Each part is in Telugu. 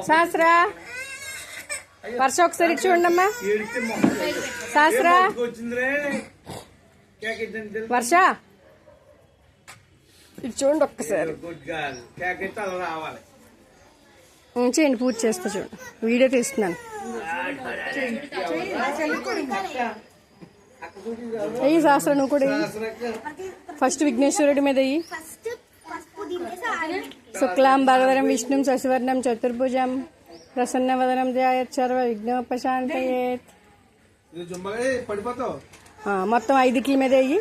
శాస్త్రా వర్ష ఒకసారి చూడమ్మా. శాస్త్రా వర్ష ఇటు చూడండి ఒక్కసారి. చేయండి, పూజ చేస్తా. చూడండి, వీడియో తీస్తున్నాను. అయ్యి శాస్త్ర నువ్వు కూడా ఫస్ట్ విఘ్నేశ్వరుడి మీద అయ్యి. శుక్లాం భరధరం విష్ణుం శశివర్ణం చతుర్భుజం ప్రసన్నవదనం ధ్యాయేత్ సర్వ విఘ్నోపశాంతయేత్. మొత్తం 5 మీద అయ్యి.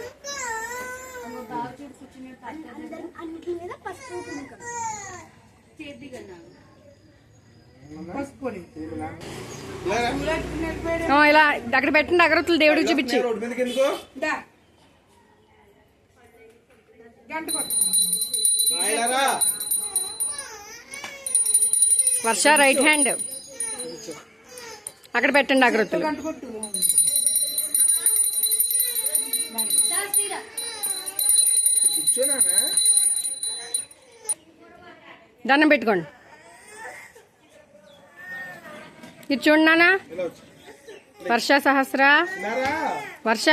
ఇలా అక్కడ పెట్టండి అగరత్తులు దేవుడికి చూపించి. వర్ష రైట్ హ్యాండ్ అక్కడ పెట్టండి అగరత్తులు. దండం పెట్టుకోండి. ఇది చూడండి నాన్న. వర్ష సహస్ర వర్ష